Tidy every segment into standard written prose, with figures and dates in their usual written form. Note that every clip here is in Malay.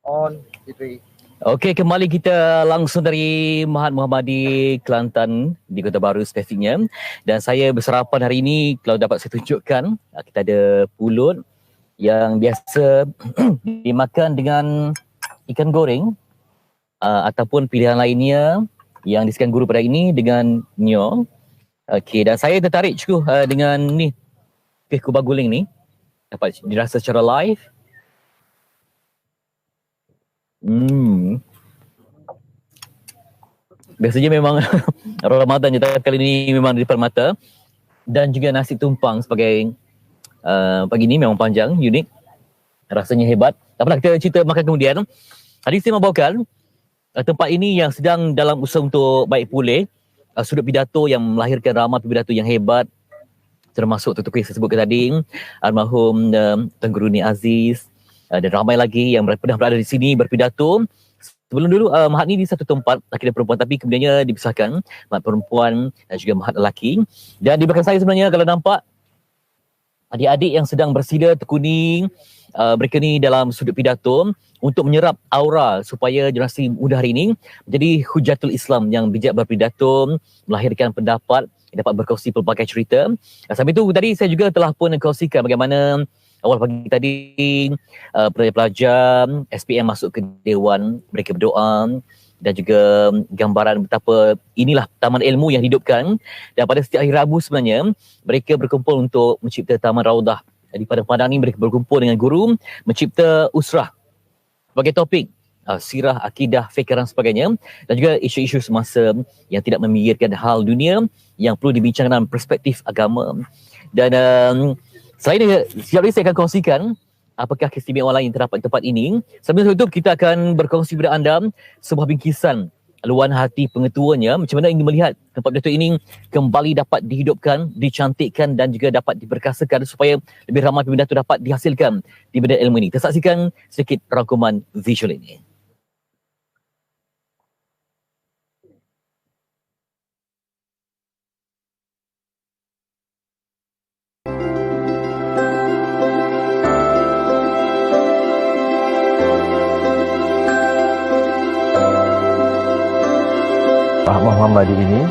On Fitri. Okey, kembali kita langsung dari Mahat Muhammadi Kelantan di Kota Baru spesifiknya. Dan saya bersarapan hari ini, kalau dapat saya tunjukkan, kita ada pulut yang biasa dimakan dengan ikan goreng ataupun pilihan lainnya yang disediakan guru pada ini dengan nyo. Okey, dan saya tertarik cukup dengan ni kuih kubah guling ni. Dapat dirasa secara live. Biasanya memang Ramadan je, tapi kali ni memang di depan mata. Dan juga nasi tumpang sebagai pagi ni memang panjang, unik. Rasanya hebat. Tak apalah, kita cerita makan kemudian. Hari saya membawakan tempat ini yang sedang dalam usaha untuk baik pulih. Sudut pidato yang melahirkan ramai pidato yang hebat. Termasuk Tuan saya sebutkan tadi, almarhum Tuan Guru Ni Aziz. Dan ramai lagi yang pernah berada di sini berpidato. Sebelum dulu Mahat ni di satu tempat lelaki dan perempuan, tapi kemudiannya dipisahkan Mahat perempuan dan juga Mahat lelaki. Dan di belakang saya sebenarnya kalau nampak adik-adik yang sedang bersila terkuning, mereka ni dalam sudut pidato untuk menyerap aura supaya generasi muda hari ini menjadi hujatul Islam yang bijak berpidato, melahirkan pendapat, dapat berkongsi pelbagai cerita. Sambil itu tadi saya juga telah pun kongsikan bagaimana awal pagi tadi pelajar SPM masuk ke Dewan, mereka berdoa dan juga gambaran betapa inilah taman ilmu yang dihidupkan. Dan pada setiap hari Rabu sebenarnya mereka berkumpul untuk mencipta taman raudah. Di padang-padang ni mereka berkumpul dengan guru mencipta usrah sebagai topik sirah, akidah, fiqh dan sebagainya, dan juga isu-isu semasa yang tidak memikirkan hal dunia yang perlu dibincangkan dalam perspektif agama. Dan selain setiap hari saya akan kongsikan apakah keistimewaan lain yang terdapat di tempat ini. Sebelum itu kita akan berkongsi kepada anda sebuah bingkisan luahan hati pengetuanya, macam mana ingin melihat tempat pidato ini kembali dapat dihidupkan, dicantikkan dan juga dapat diperkasakan supaya lebih ramai pidato dapat dihasilkan di bidang ilmu ini. Kita saksikan sedikit rangkuman visual ini. Mahat Muhammadi ini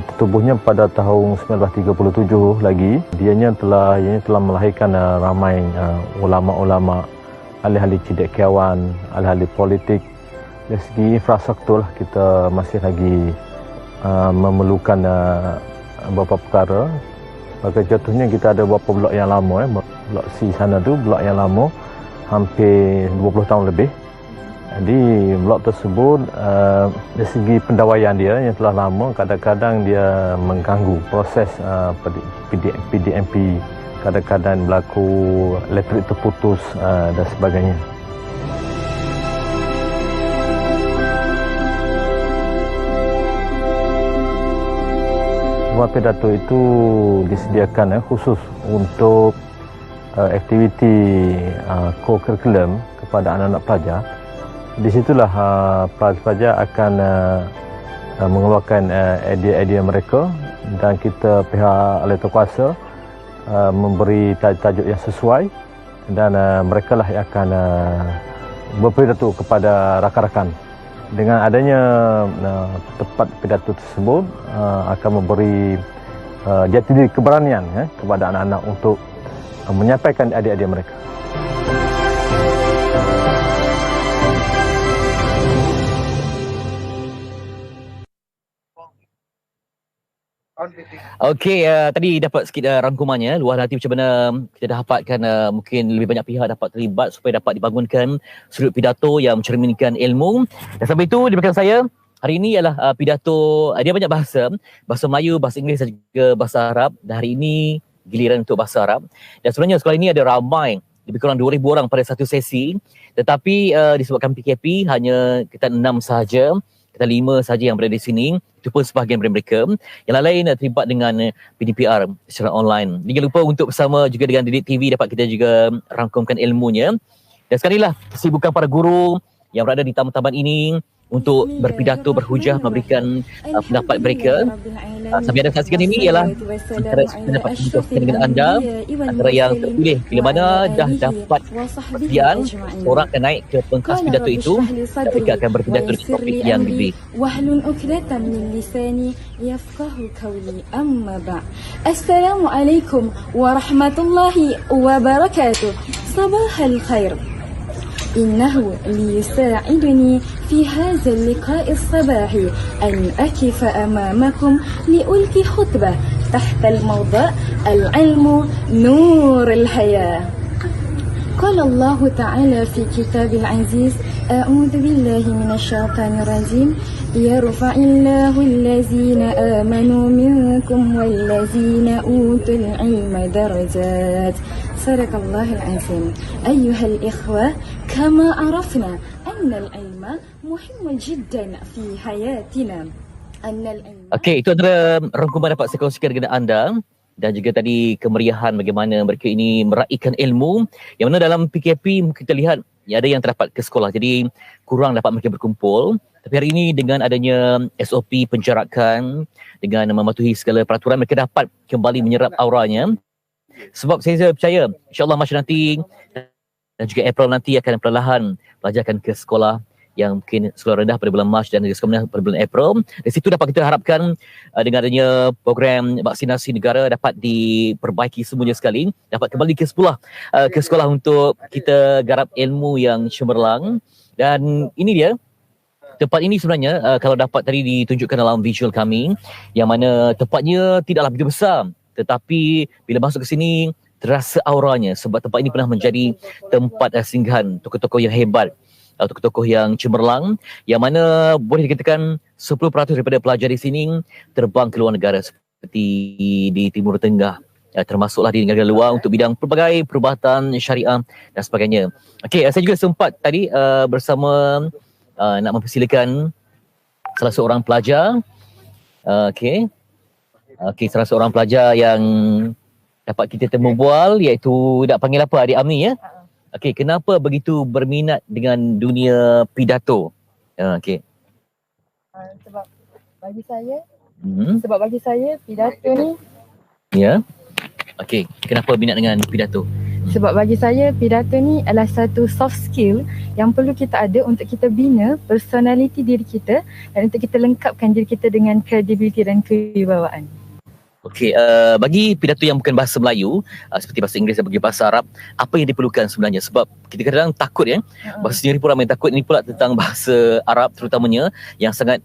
tertubuhnya pada tahun 1937 lagi. Ianya telah melahirkan ramai ulama-ulama, ahli-ahli cendekiawan, ahli-ahli politik. Dari segi infrastruktur kita masih lagi memerlukan beberapa perkara. Maka jatuhnya kita ada beberapa blok yang lama. Blok C sana tu blok yang lama, hampir 20 tahun lebih. Jadi blok tersebut dari segi pendawaian dia yang telah lama, kadang-kadang dia mengganggu proses PDMP, kadang-kadang berlaku elektrik terputus dan sebagainya. Ruang pidato itu disediakan khusus untuk aktiviti co-curriculum kepada anak-anak pelajar. Di situlah pelajar akan mengeluarkan idea-idea mereka dan kita pihak ahli kuasa memberi tajuk yang sesuai dan mereka lah yang akan berpidato kepada rakan-rakan. Dengan adanya tempat pidato tersebut akan memberi jati diri keberanian kepada anak-anak untuk menyampaikan idea-idea mereka. Okey, tadi dapat sikit rangkumannya, luahan hati macam mana kita dah dapatkan mungkin lebih banyak pihak dapat terlibat supaya dapat dibangunkan sudut pidato yang mencerminkan ilmu. Dan sampai itu di belakang saya hari ini ialah pidato, dia banyak bahasa Melayu, bahasa Inggeris dan juga bahasa Arab. Dan hari ini giliran untuk bahasa Arab. Dan sebenarnya sekolah ini ada ramai, lebih kurang 2,000 orang pada satu sesi, tetapi disebabkan PKP hanya kita 6 sahaja. Kita 5 saja yang berada di sini. Itu pun sebahagian daripada mereka. Yang lain terlibat dengan PDPR secara online. Jangan lupa untuk bersama juga dengan Didik TV dapat kita juga rangkumkan ilmunya. Dan sekali lah kesibukan para guru yang berada di taman-taman ini untuk berpidato, berhujah, memberikan pendapat mereka. Sampai ada saksikan ini ialah antara pendapat kita dengan anda, antara yang terpilih bila mana dah dapat persediaan, orang akan naik ke pentas pidato itu dan mereka akan berpidato dengan topik yang diberi. Assalamualaikum warahmatullahi wabarakatuh. Sabahal khair. إنه ليساعدني في هذا اللقاء الصباحي أن أقف أمامكم لألقي خطبة تحت الموضوع العلم نور الحياة. قال الله تعالى في كتاب العزيز: أعوذ بالله من الشيطان الرجيم يرفع الله الذين آمنوا منكم والذين أوتوا العلم درجات. صدق الله العظيم. أيها الإخوة، كما عرفنا أن العلم مهم جدا في حياتنا. Okey, itu antara rangkuman dapat saya kongsikan dengan anda. Dan juga tadi kemeriahan bagaimana mereka ini meraihkan ilmu, yang mana dalam PKP kita lihat ada yang terdapat ke sekolah, jadi kurang dapat mereka berkumpul. Tapi hari ini dengan adanya SOP penjarakan, dengan mematuhi segala peraturan, mereka dapat kembali menyerap auranya. Sebab saya percaya insyaAllah Mac nanti dan juga April nanti akan perlahan pelajarkan ke sekolah yang mungkin sekolah rendah pada bulan Mac dan sekolah menengah pada bulan April. Dari situ dapat kita harapkan dengan adanya program vaksinasi negara dapat diperbaiki semuanya sekali, dapat kembali ke sekolah untuk kita garap ilmu yang cemerlang. Dan ini dia, tempat ini sebenarnya kalau dapat tadi ditunjukkan dalam visual kami, yang mana tempatnya tidaklah begitu besar, tetapi bila masuk ke sini terasa auranya, sebab tempat ini pernah menjadi tempat singgahan tokoh-tokoh yang hebat, tokoh-tokoh yang cemerlang, yang mana boleh dikatakan 10% daripada pelajar di sini terbang ke luar negara seperti di Timur Tengah, termasuklah di negara luar untuk bidang pelbagai perubatan syariah dan sebagainya. Okey, saya juga sempat tadi bersama nak mempersilakan salah seorang pelajar. Okey, salah seorang pelajar yang dapat kita temu bual, iaitu nak panggil apa, Adik Amni ya? Okey, kenapa begitu berminat dengan dunia pidato? Okey. Sebab bagi saya pidato ni. Ya. Okey, kenapa minat dengan pidato? Sebab bagi saya pidato ni adalah satu soft skill yang perlu kita ada untuk kita bina personality diri kita dan untuk kita lengkapkan diri kita dengan credibility dan kewibawaan. Okey, bagi pidato yang bukan bahasa Melayu, seperti bahasa Inggeris dan bagi bahasa Arab, apa yang diperlukan sebenarnya? Sebab kita kadang-kadang takut ya, bahasa sendiri pun ramai takut. Ini pula tentang bahasa Arab terutamanya, yang sangat,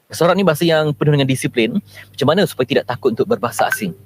bahasa Arab ni bahasa yang penuh dengan disiplin. Macam mana supaya tidak takut untuk berbahasa asing?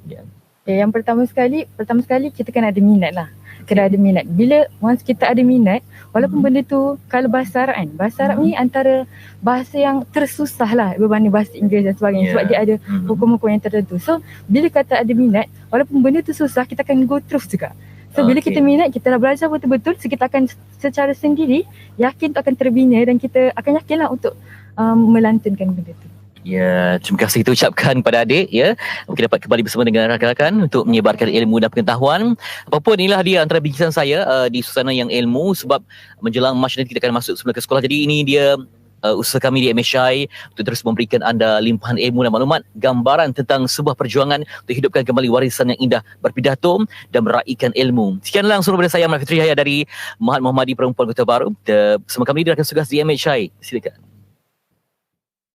Yang pertama sekali kita kena ada minat lah. Kena ada minat. Bila once kita ada minat, walaupun benda tu, kalau bahasa Arab kan, bahasa Arab ni antara bahasa yang tersusah lah berbanding bahasa Inggeris dan sebagainya, sebab dia ada hukum-hukum yang tertentu. So bila kata ada minat, walaupun benda tu susah, kita akan go through juga. So bila kita minat, kita dah belajar betul-betul, so kita akan secara sendiri yakin tu akan terbina dan kita akan yakinlah untuk melantunkan benda tu. Ya, terima kasih kita ucapkan pada adik ya. Mungkin dapat kembali bersama dengan rakan-rakan untuk menyebarkan ilmu dan pengetahuan. Apapun, inilah dia antara bingkisan saya di suasana yang ilmu, sebab menjelang Mac nanti kita akan masuk semula ke sekolah. Jadi ini dia usaha kami di MSI untuk terus memberikan anda limpahan ilmu dan maklumat, gambaran tentang sebuah perjuangan untuk hidupkan kembali warisan yang indah, berpidato dan meraihkan ilmu. Sekian langsung daripada saya, Ahmad Fitri Yahya dari Mahat Muhammadi Perempuan Kota Baru. Bersama kami di rakan tugas di MSI. Silakan.